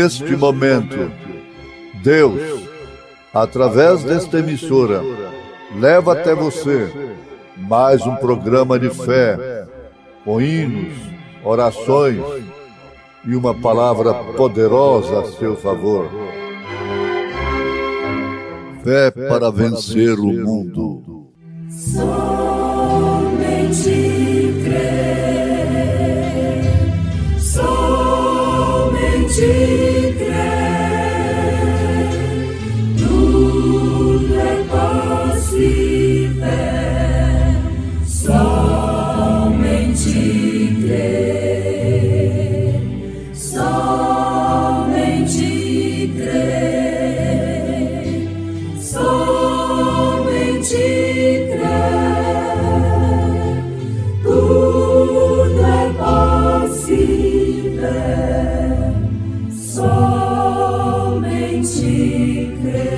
neste momento, Deus, através desta emissora, leva até você mais um programa de fé, com hinos, orações e uma palavra poderosa a seu favor. Fé para vencer o mundo. Somente crer, somente crer, tudo é possível, somente crer, somente crer, somente crer, tudo é possível, somente crer.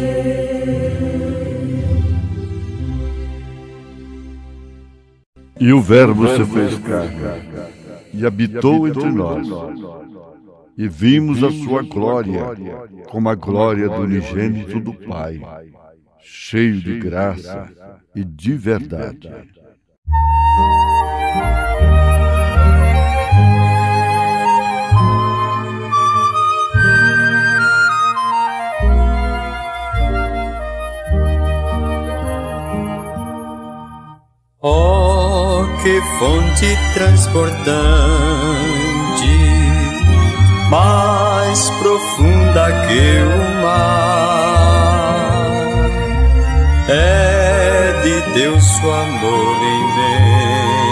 E o Verbo se fez carne e habitou entre nós. E vimos a sua glória, como a glória do unigênito do Pai, cheio de graça e de verdade. Oh, que fonte transbordante, mais profunda que o mar, é de Deus o amor imenso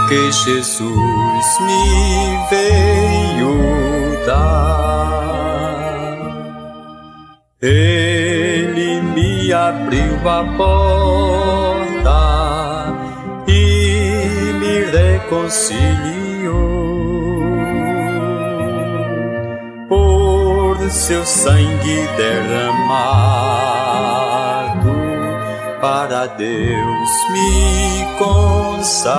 que Jesus me veio dar. Ele me abriu a porta e me reconciliou. Por seu sangue derramado, para Deus me consagrou.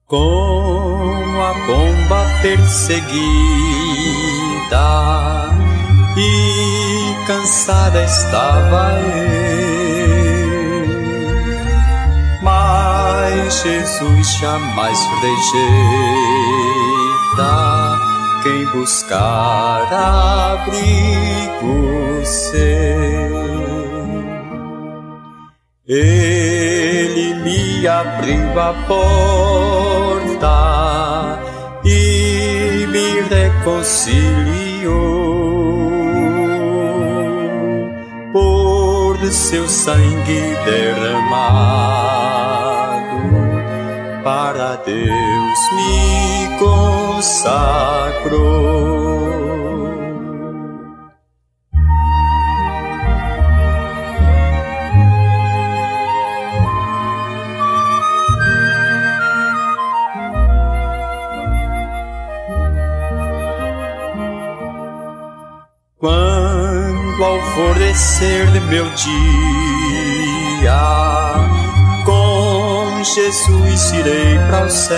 Com a bomba perseguida e cansada estava eu, mas Jesus jamais rejeita quem buscar abrigo seu. Ele me abriu a porta e me reconciliou. Por seu sangue derramado, para Deus me consagrou. Quando ao alvorecer de meu dia, com Jesus irei para o céu.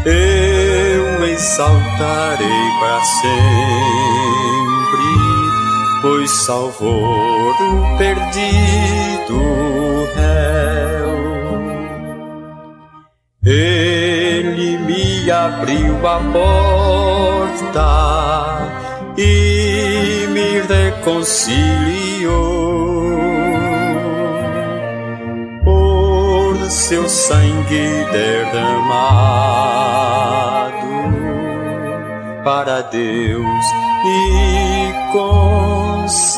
Eu exaltarei para sempre, pois salvou o perdido réu. Ele me abriu a porta e me reconciliou. Por seu sangue derramado, para Deus me consagrou.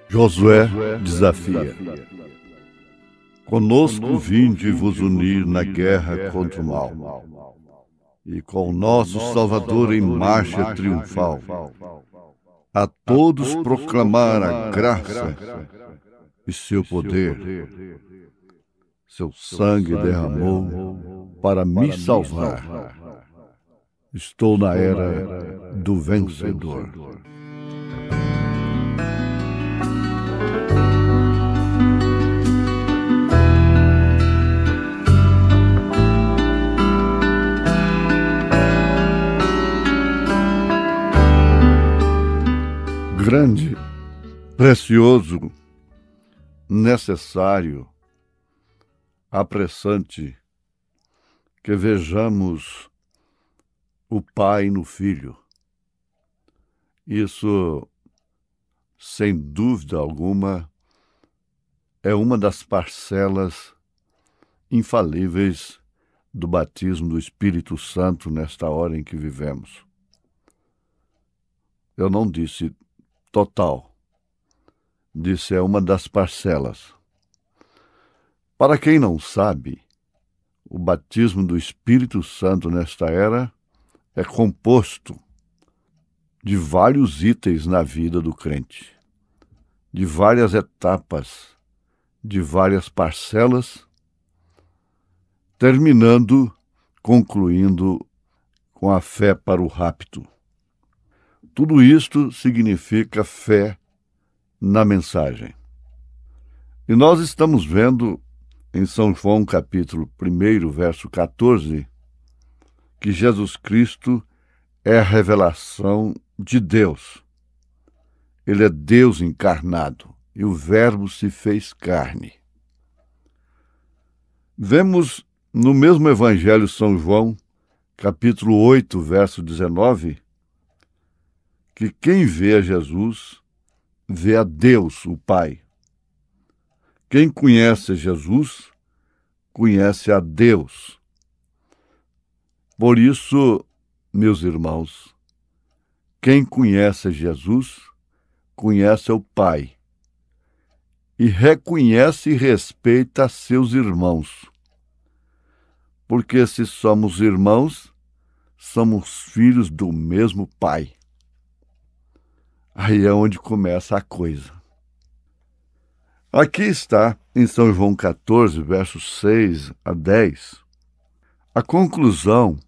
Josué desafia: conosco vinde vos unir na guerra contra o mal, e com o nosso Salvador em marcha triunfal, a todos proclamar a graça e seu poder. Seu sangue derramou para me salvar. Estou na era do vencedor. Grande, precioso, necessário, apressante, que vejamos o Pai no Filho. Isso, sem dúvida alguma, é uma das parcelas infalíveis do batismo do Espírito Santo nesta hora em que vivemos. Eu não disse total, disse é uma das parcelas. Para quem não sabe, o batismo do Espírito Santo nesta era é composto de vários itens na vida do crente, de várias etapas, de várias parcelas, concluindo com a fé para o rapto. Tudo isto significa fé na mensagem. E nós estamos vendo em São João capítulo 1, verso 14, que Jesus Cristo é a revelação de Deus. Ele é Deus encarnado e o Verbo se fez carne. Vemos no mesmo Evangelho São João, capítulo 8, verso 19, que quem vê a Jesus, vê a Deus, o Pai. Quem conhece Jesus, conhece a Deus. Por isso, meus irmãos, quem conhece Jesus, conhece o Pai. E reconhece e respeita seus irmãos. Porque se somos irmãos, somos filhos do mesmo Pai. Aí é onde começa a coisa. Aqui está, em São João 14, versos 6 a 10, a conclusão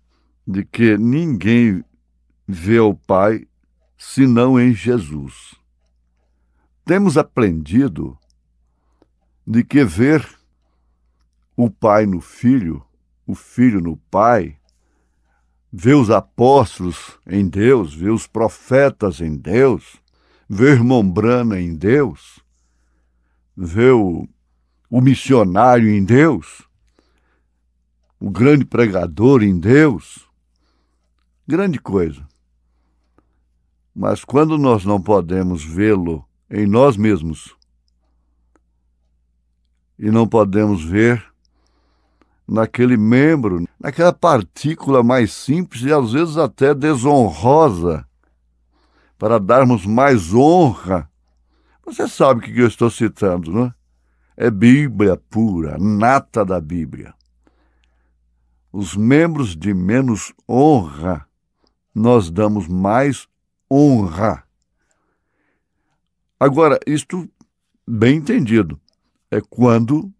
de que ninguém vê o Pai senão em Jesus. Temos aprendido de que ver o Pai no Filho, o Filho no Pai, ver os apóstolos em Deus, ver os profetas em Deus, ver irmão Branham em Deus, ver o missionário em Deus, o grande pregador em Deus, grande coisa. Mas quando nós não podemos vê-lo em nós mesmos e não podemos ver naquele membro, naquela partícula mais simples e às vezes até desonrosa, para darmos mais honra. Você sabe o que eu estou citando, não é? É Bíblia pura, nata da Bíblia. Os membros de menos honra, nós damos mais honra. Agora, isto bem entendido, é quando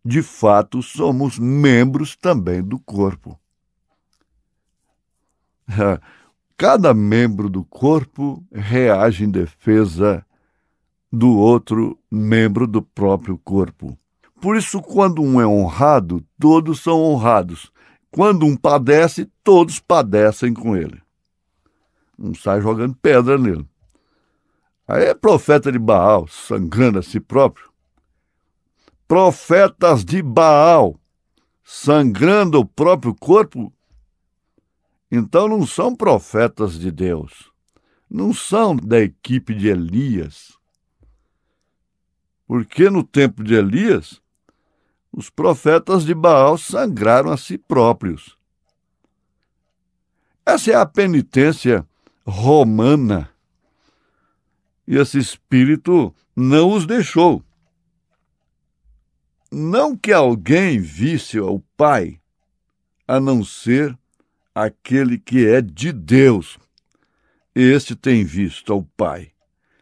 de fato somos membros também do corpo. Cada membro do corpo reage em defesa do outro membro do próprio corpo. Por isso, quando um é honrado, todos são honrados. Quando um padece, todos padecem com ele. Não sai jogando pedra nele. Aí é profeta de Baal, sangrando a si próprio. Profetas de Baal, sangrando o próprio corpo, então não são profetas de Deus, não são da equipe de Elias. Porque no tempo de Elias, os profetas de Baal sangraram a si próprios. Essa é a penitência romana. E esse Espírito não os deixou. Não que alguém visse o Pai, a não ser aquele que é de Deus. Este tem visto ao Pai.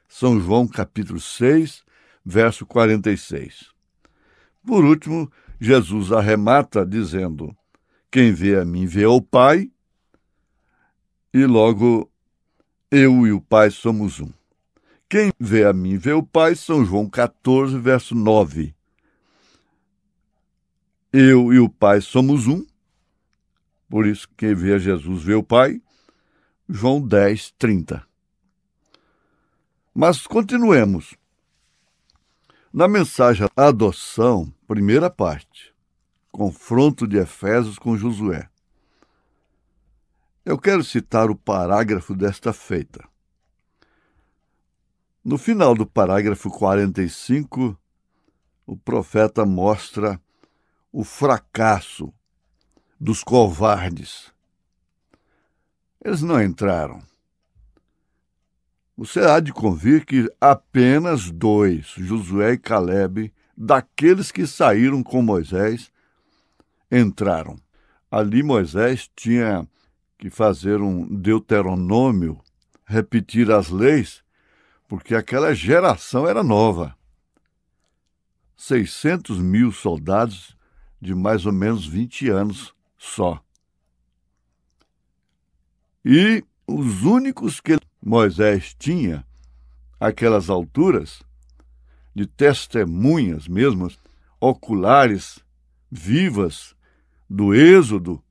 São João capítulo 6, verso 46. Por último, Jesus arremata dizendo: quem vê a mim vê ao Pai, e logo eu e o Pai somos um. Quem vê a mim vê o Pai, São João 14, verso 9. Eu e o Pai somos um, por isso quem vê a Jesus vê o Pai, João 10, 30. Mas continuemos. Na mensagem adoção, primeira parte, confronto de Efésios com Josué. Eu quero citar o parágrafo desta feita. No final do parágrafo 45, o profeta mostra o fracasso dos covardes. Eles não entraram. Você há de convir que apenas 2, Josué e Calebe, daqueles que saíram com Moisés, entraram. Ali Moisés tinha que fazer um deuteronômio, repetir as leis, porque aquela geração era nova. 600.000 soldados de mais ou menos 20 anos só. E os únicos que Moisés tinha, aquelas alturas, de testemunhas mesmo, oculares, vivas, do Êxodo,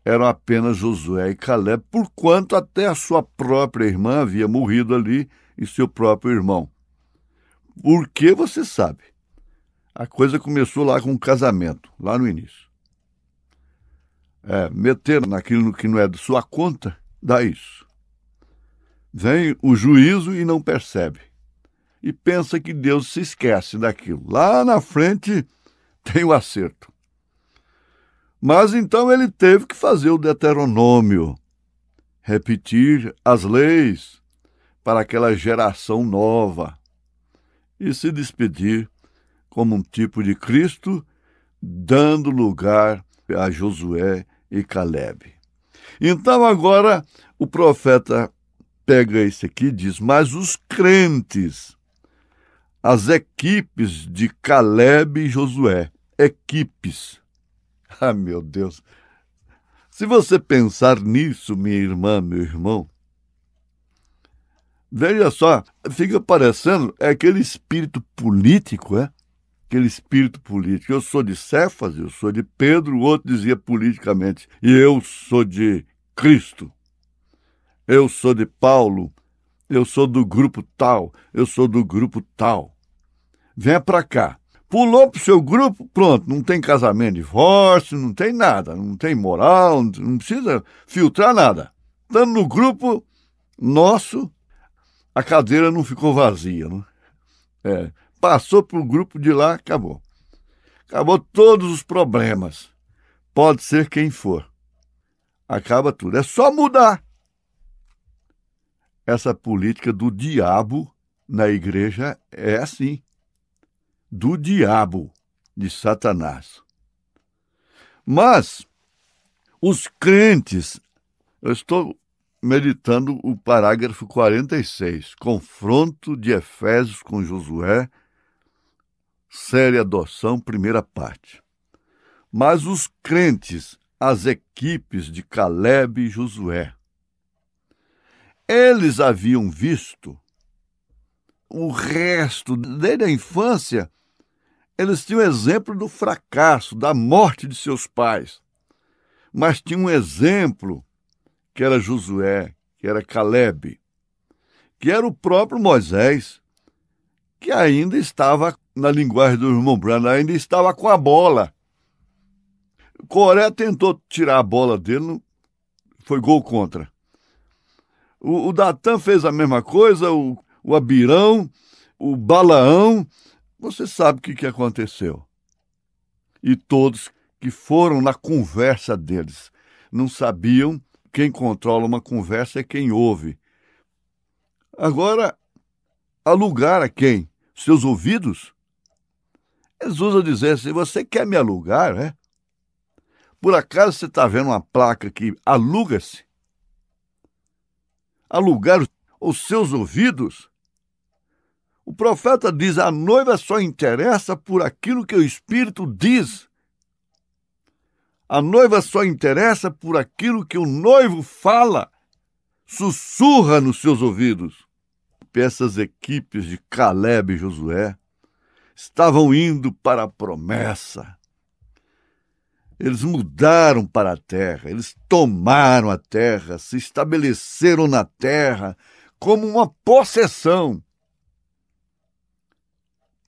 eram apenas Josué e Calebe, porquanto até a sua própria irmã havia morrido ali e seu próprio irmão. Por que você sabe? A coisa começou lá com o casamento, lá no início. Meter naquilo que não é de sua conta, dá isso. Vem o juízo e não percebe. E pensa que Deus se esquece daquilo. Lá na frente tem o acerto. Mas então ele teve que fazer o deuteronômio, repetir as leis para aquela geração nova e se despedir como um tipo de Cristo, dando lugar a Josué e Calebe. Então agora o profeta pega esse aqui e diz: mas os crentes, as equipes de Calebe e Josué, equipes. Ah, meu Deus! Se você pensar nisso, minha irmã, meu irmão, veja só, fica parecendo aquele espírito político, aquele espírito político. Eu sou de Cefas, eu sou de Pedro, o outro dizia politicamente, e eu sou de Cristo. Eu sou de Paulo, eu sou do grupo tal, eu sou do grupo tal. Venha para cá. Pulou para o seu grupo, pronto, não tem casamento, divórcio, não tem nada, não tem moral, não precisa filtrar nada. Estando no grupo nosso, a cadeira não ficou vazia, não? Passou para o grupo de lá, acabou. Acabou todos os problemas. Pode ser quem for. Acaba tudo. É só mudar. Essa política do diabo na igreja é assim. Do diabo, de Satanás. Mas os crentes, eu estou meditando o parágrafo 46, confronto de Efésios com Josué, série adoção, primeira parte. Mas os crentes, as equipes de Calebe e Josué, eles haviam visto o resto, desde a infância, eles tinham exemplo do fracasso, da morte de seus pais. Mas tinha um exemplo, que era Josué, que era Calebe, que era o próprio Moisés, que ainda estava, na linguagem do irmão Branham, ainda estava com a bola. Coré tentou tirar a bola dele, foi gol contra. O Datã fez a mesma coisa, o Abirão, o Balaão, você sabe o que aconteceu. E todos que foram na conversa deles não sabiam. Quem controla uma conversa é quem ouve. Agora, Alugar a quem? Seus ouvidos? Eles usam dizer assim, você quer me alugar, né? Por acaso você está vendo uma placa que aluga-se? Alugar os seus ouvidos? O profeta diz, a noiva só interessa por aquilo que o Espírito diz. A noiva só interessa por aquilo que o noivo fala, sussurra nos seus ouvidos. Essas equipes de Caleb e Josué estavam indo para a promessa. Eles mudaram para a terra, eles tomaram a terra, se estabeleceram na terra como uma possessão.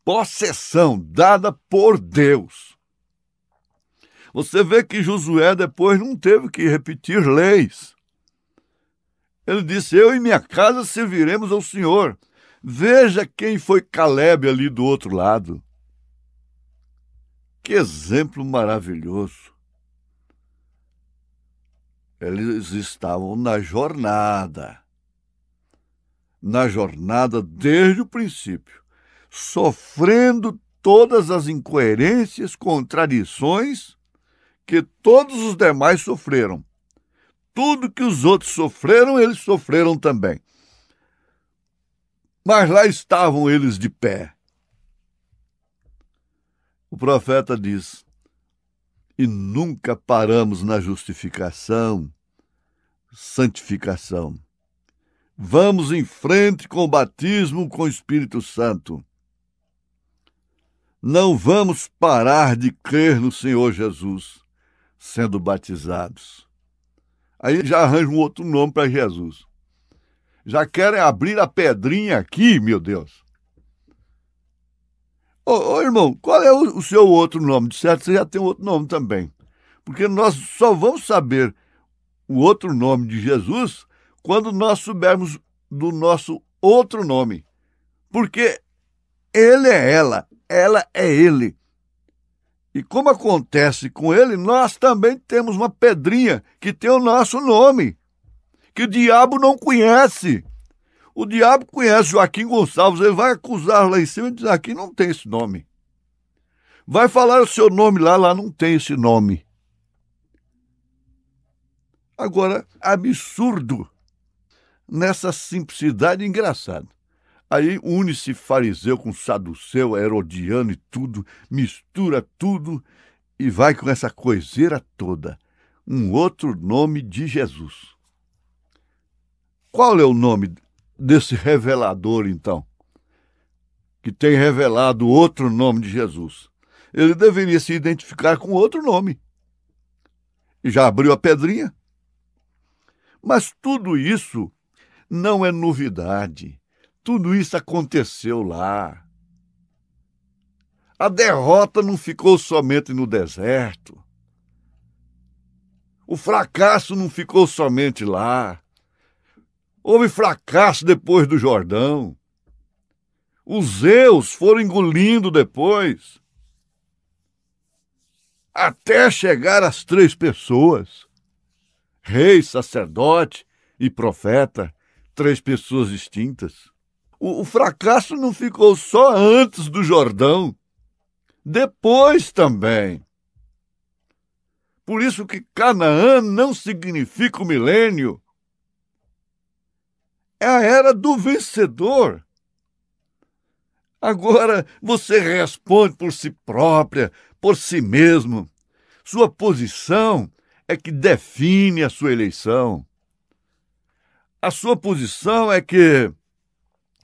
Possessão dada por Deus. Você vê que Josué depois não teve que repetir leis. Ele disse, eu e minha casa serviremos ao Senhor. Veja quem foi Caleb ali do outro lado. Que exemplo maravilhoso. Eles estavam na jornada desde o princípio, sofrendo todas as incoerências, contradições que todos os demais sofreram. Tudo que os outros sofreram, eles sofreram também. Mas lá estavam eles de pé. O profeta diz, e nunca paramos na justificação, santificação. Vamos em frente com o batismo com o Espírito Santo. Não vamos parar de crer no Senhor Jesus, sendo batizados. Aí já arranjam um outro nome para Jesus. Já querem abrir a pedrinha aqui, meu Deus. Ô irmão, qual é o seu outro nome? De certo, você já tem outro nome também. Porque nós só vamos saber o outro nome de Jesus quando nós soubermos do nosso outro nome. Porque ele é ela é ele. E como acontece com ele, nós também temos uma pedrinha que tem o nosso nome, que o diabo não conhece. O diabo conhece Joaquim Gonçalves, ele vai acusar lá em cima e dizer, aqui não tem esse nome. Vai falar o seu nome lá não tem esse nome. Agora, absurdo, nessa simplicidade, engraçado. Aí une-se fariseu com saduceu, herodiano e tudo, mistura tudo e vai com essa coiseira toda. Um outro nome de Jesus. Qual é o nome desse revelador, então? Que tem revelado outro nome de Jesus. Ele deveria se identificar com outro nome. E já abriu a pedrinha. Mas tudo isso não é novidade. Tudo isso aconteceu lá. A derrota não ficou somente no deserto. O fracasso não ficou somente lá. Houve fracasso depois do Jordão. Os Zeus foram engolindo depois. Até chegar às 3 pessoas. Rei, sacerdote e profeta. 3 pessoas distintas. O fracasso não ficou só antes do Jordão, depois também. Por isso que Canaã não significa o milênio. É a era do vencedor. Agora você responde por si própria, por si mesmo. Sua posição é que define a sua eleição. A sua posição é que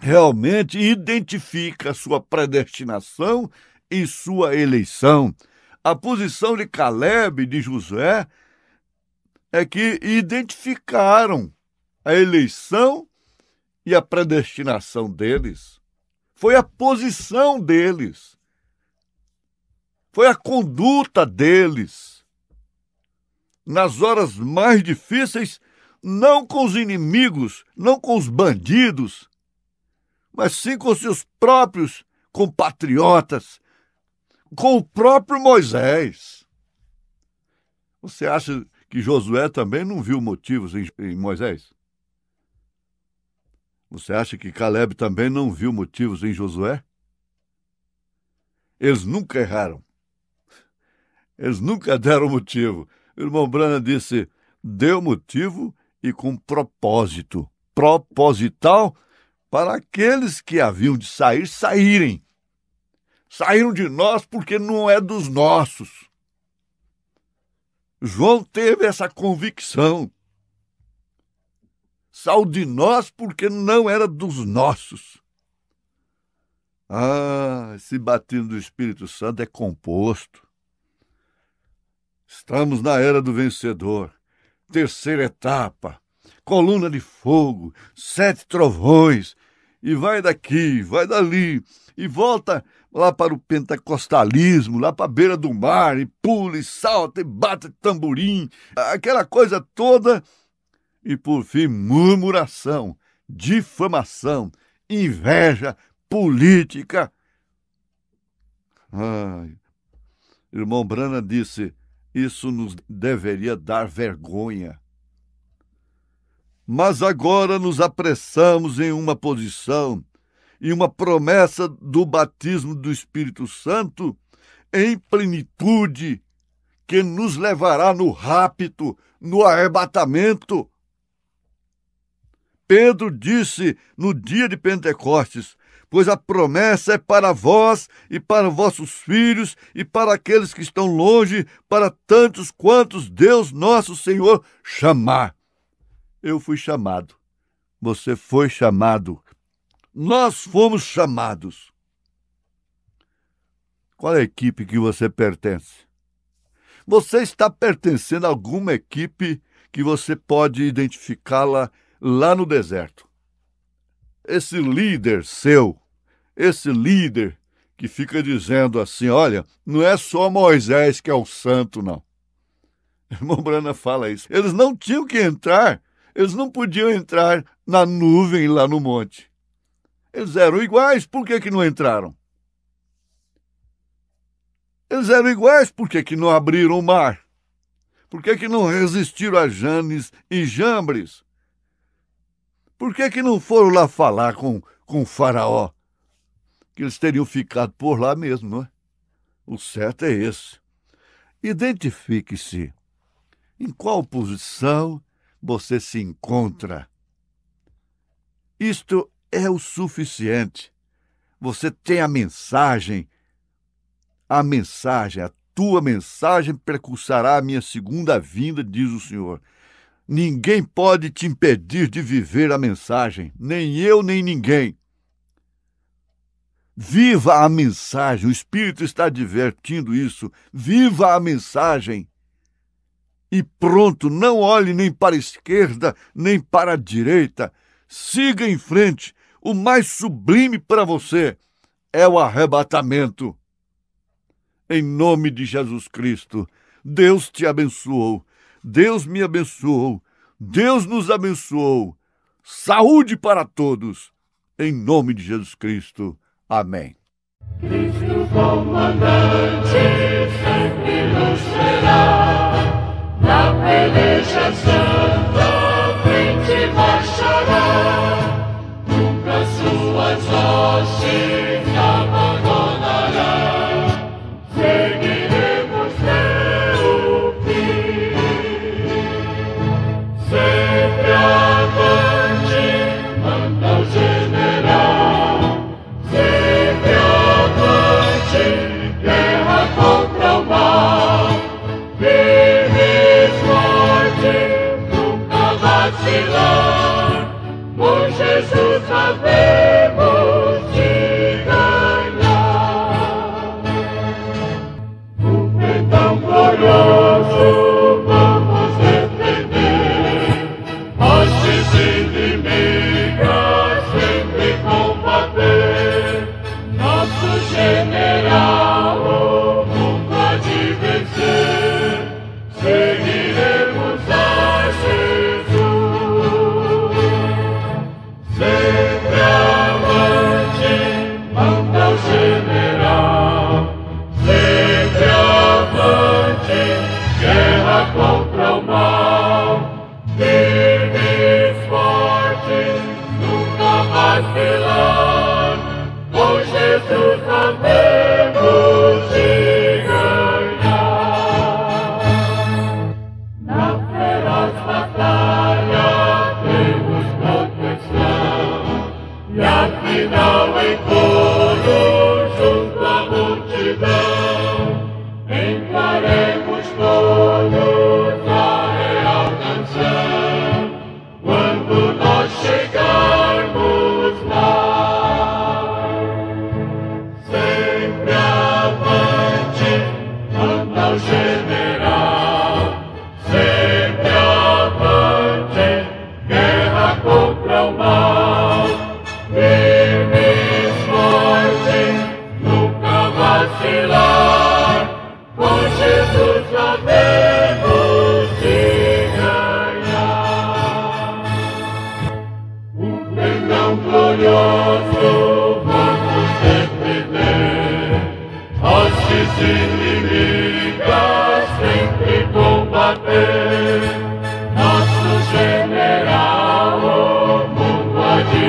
realmente identifica a sua predestinação e sua eleição. A posição de Caleb e de Josué é que identificaram a eleição e a predestinação deles. Foi a posição deles. Foi a conduta deles. Nas horas mais difíceis, não com os inimigos, não com os bandidos, mas sim com seus próprios compatriotas, com o próprio Moisés. Você acha que Josué também não viu motivos em Moisés? Você acha que Caleb também não viu motivos em Josué? Eles nunca erraram. Eles nunca deram motivo. O irmão Branham disse, deu motivo e com propósito. Proposital para aqueles que haviam de sair, saírem. Saíram de nós porque não é dos nossos. João teve essa convicção. Saiu de nós porque não era dos nossos. Esse batismo do Espírito Santo é composto. Estamos na era do vencedor. Terceira etapa. Coluna de fogo, 7 trovões. E vai daqui, vai dali. E volta lá para o pentecostalismo, lá para a beira do mar. E pula, e salta, e bate tamborim. Aquela coisa toda. E, por fim, murmuração, difamação, inveja, política. Irmão Branham disse, isso nos deveria dar vergonha. Mas agora nos apressamos em uma posição e uma promessa do batismo do Espírito Santo em plenitude que nos levará no rapto, no arrebatamento. Pedro disse no dia de Pentecostes, pois a promessa é para vós e para vossos filhos e para aqueles que estão longe, para tantos quantos Deus nosso Senhor chamar. Eu fui chamado, você foi chamado, nós fomos chamados. Qual é a equipe que você pertence? Você está pertencendo a alguma equipe que você pode identificá-la lá no deserto. Esse líder seu, esse líder que fica dizendo assim, olha, não é só Moisés que é o santo, não. Irmão Branham fala isso. Eles não tinham que entrar, eles não podiam entrar na nuvem lá no monte. Eles eram iguais, por que não entraram? Eles eram iguais, por que não abriram o mar? Por que não resistiram a Janes e Jambres? Por que não foram lá falar com o faraó? Que eles teriam ficado por lá mesmo, não é? O certo é esse. Identifique-se. Em qual posição você se encontra? Isto é o suficiente. Você tem a mensagem, a tua mensagem precursará a minha segunda vinda, diz o Senhor. Ninguém pode te impedir de viver a mensagem, nem eu, nem ninguém. Viva a mensagem, o Espírito está advertindo isso. Viva a mensagem. E pronto, não olhe nem para a esquerda, nem para a direita. Siga em frente. O mais sublime para você é o arrebatamento. Em nome de Jesus Cristo, Deus te abençoou. Deus me abençoou, Deus nos abençoou. Saúde para todos, em nome de Jesus Cristo. Amém. Cristo comandante sempre nos será, na peleja santa frente marchará, nunca suas hostes abandonará, seguiremos teu fim, sempre avante, manda o general, sempre avante, guerra contra o mal, firmes forte, nunca vacilar, por Jesus havemos de ganhar. O perdão glorioso vamos defender, hostes inimigas sempre combater, nosso general o mundo há de vencer, seguiremos a Jesus, sempre vacilar, com Jesus nós temos de ganhar. Na feroz batalha temos proteção, e afinal em coro junto à multidão encaremos todos a real canção, quando nós chegarmos lá. Sempre avante, manda o general, sempre avante, guerra contra o mal, firmes, fortes, nunca vacilar, com Jesus nós temos de ganhar. Um perdão glorioso vamos defender, hostes inimigas sempre combater. Nosso general, o mundo há de